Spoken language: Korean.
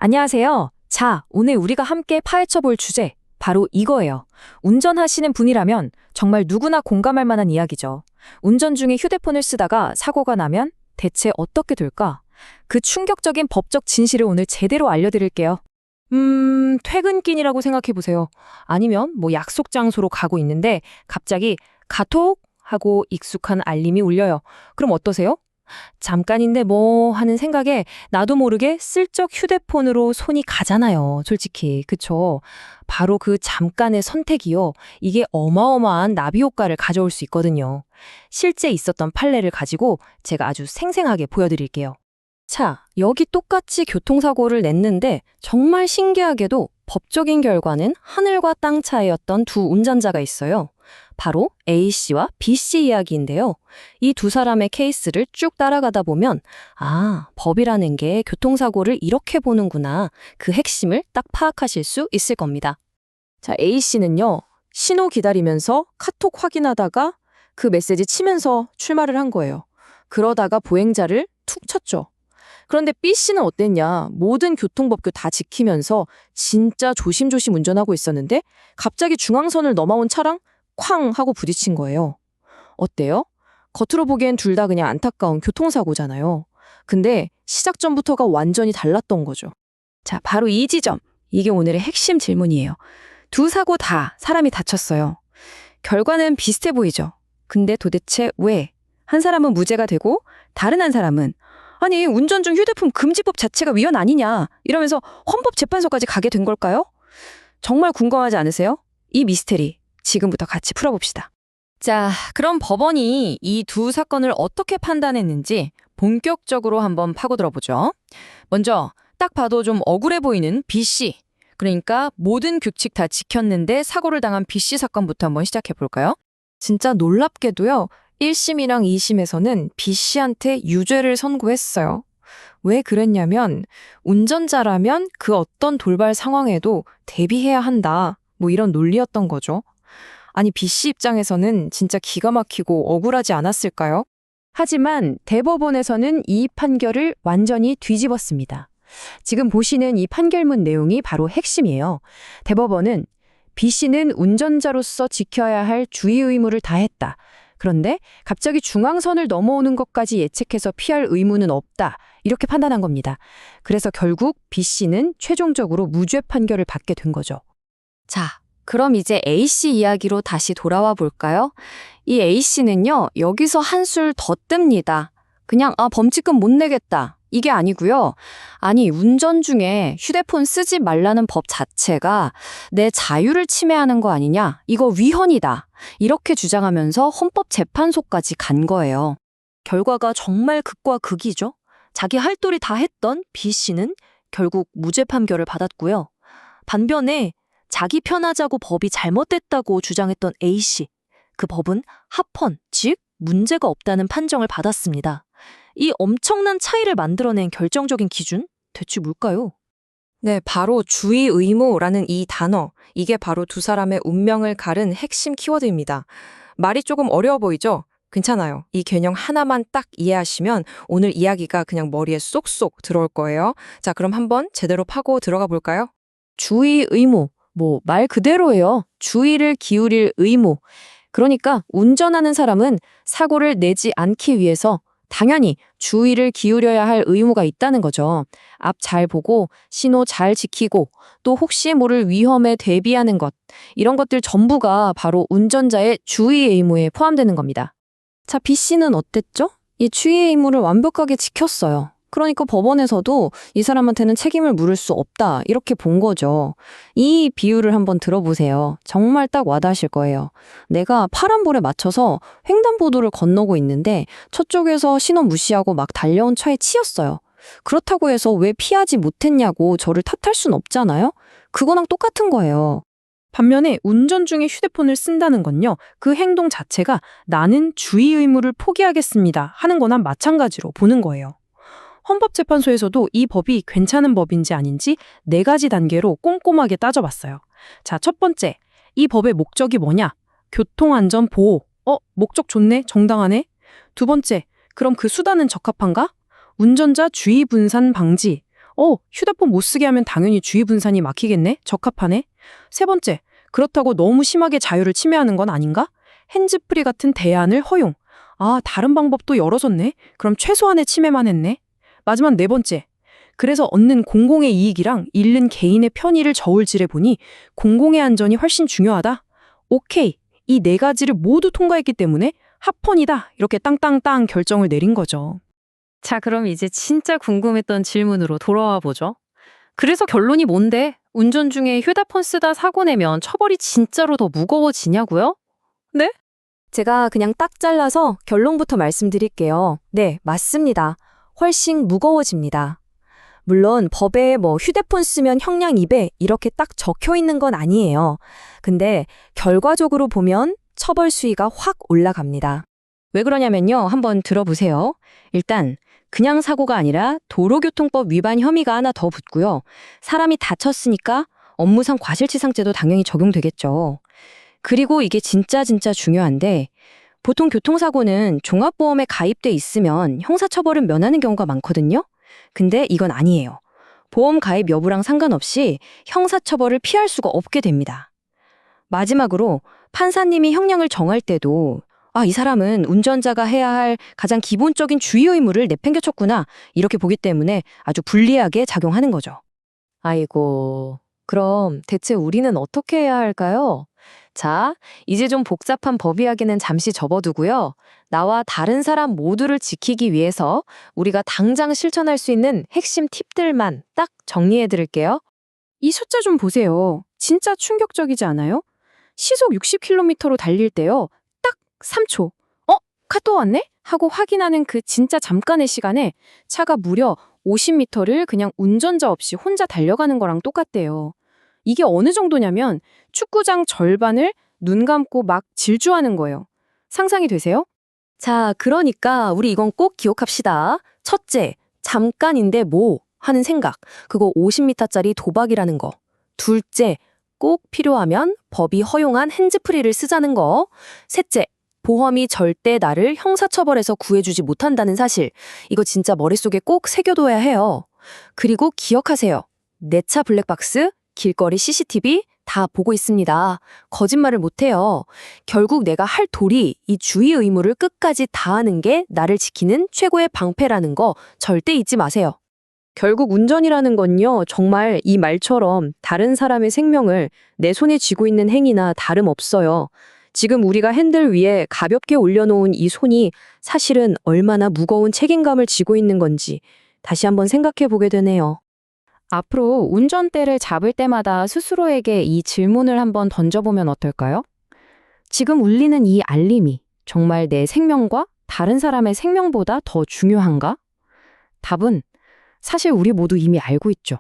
안녕하세요. 자, 오늘 우리가 함께 파헤쳐 볼 주제, 바로 이거예요. 운전하시는 분이라면 정말 누구나 공감할 만한 이야기죠. 운전 중에 휴대폰을 쓰다가 사고가 나면 대체 어떻게 될까? 그 충격적인 법적 진실을 오늘 제대로 알려드릴게요. 퇴근길이라고 생각해 보세요. 아니면 약속 장소로 가고 있는데 갑자기 카톡 하고 익숙한 알림이 울려요. 그럼 어떠세요? 잠깐인데 뭐 하는 생각에 나도 모르게 슬쩍 휴대폰으로 손이 가잖아요. 솔직히. 그쵸? 바로 그 잠깐의 선택이요. 이게 어마어마한 나비 효과를 가져올 수 있거든요. 실제 있었던 판례를 가지고 제가 아주 생생하게 보여드릴게요. 자, 여기 똑같이 교통사고를 냈는데 정말 신기하게도 법적인 결과는 하늘과 땅 차이였던 두 운전자가 있어요. 바로 A씨와 B씨 이야기인데요. 이 두 사람의 케이스를 쭉 따라가다 보면 법이라는 게 교통사고를 이렇게 보는구나. 그 핵심을 딱 파악하실 수 있을 겁니다. 자, A씨는요. 신호 기다리면서 카톡 확인하다가 그 메시지 치면서 출마를 한 거예요. 그러다가 보행자를 툭 쳤죠. 그런데 B씨는 어땠냐? 모든 교통법규 다 지키면서 진짜 조심조심 운전하고 있었는데 갑자기 중앙선을 넘어온 차랑 쾅 하고 부딪힌 거예요. 어때요? 겉으로 보기엔 둘 다 그냥 안타까운 교통사고잖아요. 근데 시작 전부터가 완전히 달랐던 거죠. 자, 바로 이 지점. 이게 오늘의 핵심 질문이에요. 두 사고 다 사람이 다쳤어요. 결과는 비슷해 보이죠? 근데 도대체 왜? 한 사람은 무죄가 되고 다른 한 사람은 아니, 운전 중 휴대폰 금지법 자체가 위헌 아니냐 이러면서 헌법재판소까지 가게 된 걸까요? 정말 궁금하지 않으세요? 이 미스테리 지금부터 같이 풀어봅시다. 자, 그럼 법원이 이 두 사건을 어떻게 판단했는지 본격적으로 한번 파고들어보죠. 먼저 딱 봐도 좀 억울해 보이는 B씨. 그러니까 모든 규칙 다 지켰는데 사고를 당한 B씨 사건부터 한번 시작해볼까요? 진짜 놀랍게도요. 1심이랑 2심에서는 B씨한테 유죄를 선고했어요. 왜 그랬냐면 운전자라면 그 어떤 돌발 상황에도 대비해야 한다. 이런 논리였던 거죠. 아니, B씨 입장에서는 진짜 기가 막히고 억울하지 않았을까요? 하지만 대법원에서는 이 판결을 완전히 뒤집었습니다. 지금 보시는 이 판결문 내용이 바로 핵심이에요. 대법원은 B씨는 운전자로서 지켜야 할 주의 의무를 다했다. 그런데 갑자기 중앙선을 넘어오는 것까지 예측해서 피할 의무는 없다. 이렇게 판단한 겁니다. 그래서 결국 B씨는 최종적으로 무죄 판결을 받게 된 거죠. 자, 그럼 이제 A씨 이야기로 다시 돌아와 볼까요? 이 A씨는요, 여기서 한술 더 뜹니다. 그냥 범칙금 못 내겠다. 이게 아니고요. 아니, 운전 중에 휴대폰 쓰지 말라는 법 자체가 내 자유를 침해하는 거 아니냐? 이거 위헌이다. 이렇게 주장하면서 헌법재판소까지 간 거예요. 결과가 정말 극과 극이죠. 자기 할 도리 다 했던 B씨는 결국 무죄 판결을 받았고요. 반면에 자기 편하자고 법이 잘못됐다고 주장했던 A씨, 그 법은 합헌, 즉 문제가 없다는 판정을 받았습니다. 이 엄청난 차이를 만들어낸 결정적인 기준, 대체 뭘까요? 네, 바로 주의 의무라는 이 단어, 이게 바로 두 사람의 운명을 가른 핵심 키워드입니다. 말이 조금 어려워 보이죠? 괜찮아요. 이 개념 하나만 딱 이해하시면 오늘 이야기가 그냥 머리에 쏙쏙 들어올 거예요. 자, 그럼 한번 제대로 파고 들어가 볼까요? 주의 의무. 말 그대로예요. 주의를 기울일 의무. 그러니까 운전하는 사람은 사고를 내지 않기 위해서 당연히 주의를 기울여야 할 의무가 있다는 거죠. 앞 잘 보고 신호 잘 지키고 또 혹시 모를 위험에 대비하는 것. 이런 것들 전부가 바로 운전자의 주의 의무에 포함되는 겁니다. 자, B씨는 어땠죠? 이 주의 의무를 완벽하게 지켰어요. 그러니까 법원에서도 이 사람한테는 책임을 물을 수 없다 이렇게 본 거죠. 이 비유를 한번 들어보세요. 정말 딱 와닿으실 거예요. 내가 파란불에 맞춰서 횡단보도를 건너고 있는데 저쪽에서 신호 무시하고 막 달려온 차에 치였어요. 그렇다고 해서 왜 피하지 못했냐고 저를 탓할 순 없잖아요. 그거랑 똑같은 거예요. 반면에 운전 중에 휴대폰을 쓴다는 건요. 그 행동 자체가 나는 주의 의무를 포기하겠습니다 하는 거나 마찬가지로 보는 거예요. 헌법재판소에서도 이 법이 괜찮은 법인지 아닌지 4가지 단계로 꼼꼼하게 따져봤어요. 자, 첫 번째, 이 법의 목적이 뭐냐? 교통안전 보호. 목적 좋네, 정당하네. 두 번째, 그럼 그 수단은 적합한가? 운전자 주의 분산 방지. 휴대폰 못 쓰게 하면 당연히 주의 분산이 막히겠네? 적합하네? 세 번째, 그렇다고 너무 심하게 자유를 침해하는 건 아닌가? 핸즈프리 같은 대안을 허용. 다른 방법도 열어줬네? 그럼 최소한의 침해만 했네? 마지막 네 번째, 그래서 얻는 공공의 이익이랑 잃는 개인의 편의를 저울질해 보니 공공의 안전이 훨씬 중요하다? 오케이, 이 네 가지를 모두 통과했기 때문에 합헌이다. 이렇게 땅땅땅 결정을 내린 거죠. 자, 그럼 이제 진짜 궁금했던 질문으로 돌아와 보죠. 그래서 결론이 뭔데? 운전 중에 휴대폰 쓰다 사고 내면 처벌이 진짜로 더 무거워지냐고요? 네? 제가 그냥 딱 잘라서 결론부터 말씀드릴게요. 네, 맞습니다. 훨씬 무거워집니다. 물론 법에 휴대폰 쓰면 형량 2배 이렇게 딱 적혀 있는 건 아니에요. 근데 결과적으로 보면 처벌 수위가 확 올라갑니다. 왜 그러냐면요. 한번 들어보세요. 일단 그냥 사고가 아니라 도로교통법 위반 혐의가 하나 더 붙고요. 사람이 다쳤으니까 업무상 과실치상죄도 당연히 적용되겠죠. 그리고 이게 진짜 중요한데 보통 교통사고는 종합보험에 가입돼 있으면 형사처벌은 면하는 경우가 많거든요. 근데 이건 아니에요. 보험 가입 여부랑 상관없이 형사처벌을 피할 수가 없게 됩니다. 마지막으로 판사님이 형량을 정할 때도 이 사람은 운전자가 해야 할 가장 기본적인 주의 의무를 내팽개쳤구나 이렇게 보기 때문에 아주 불리하게 작용하는 거죠. 아이고, 그럼 대체 우리는 어떻게 해야 할까요? 자, 이제 좀 복잡한 법 이야기는 잠시 접어두고요. 나와 다른 사람 모두를 지키기 위해서 우리가 당장 실천할 수 있는 핵심 팁들만 딱 정리해 드릴게요. 이 숫자 좀 보세요. 진짜 충격적이지 않아요? 시속 60km로 달릴 때요. 딱 3초. 카톡 왔네? 하고 확인하는 그 진짜 잠깐의 시간에 차가 무려 50m를 그냥 운전자 없이 혼자 달려가는 거랑 똑같대요. 이게 어느 정도냐면 축구장 절반을 눈 감고 막 질주하는 거예요. 상상이 되세요? 자, 그러니까 우리 이건 꼭 기억합시다. 첫째, 잠깐인데 뭐 하는 생각. 그거 50m짜리 도박이라는 거. 둘째, 꼭 필요하면 법이 허용한 핸즈프리를 쓰자는 거. 셋째, 보험이 절대 나를 형사처벌에서 구해주지 못한다는 사실. 이거 진짜 머릿속에 꼭 새겨둬야 해요. 그리고 기억하세요. 내 차 블랙박스, 길거리 CCTV 다 보고 있습니다. 거짓말을 못해요. 결국 내가 할 도리, 이 주의 의무를 끝까지 다하는 게 나를 지키는 최고의 방패라는 거 절대 잊지 마세요. 결국 운전이라는 건요, 정말 이 말처럼 다른 사람의 생명을 내 손에 쥐고 있는 행위나 다름없어요. 지금 우리가 핸들 위에 가볍게 올려놓은 이 손이 사실은 얼마나 무거운 책임감을 지고 있는 건지 다시 한번 생각해 보게 되네요. 앞으로 운전대를 잡을 때마다 스스로에게 이 질문을 한번 던져보면 어떨까요? 지금 울리는 이 알림이 정말 내 생명과 다른 사람의 생명보다 더 중요한가? 답은 사실 우리 모두 이미 알고 있죠.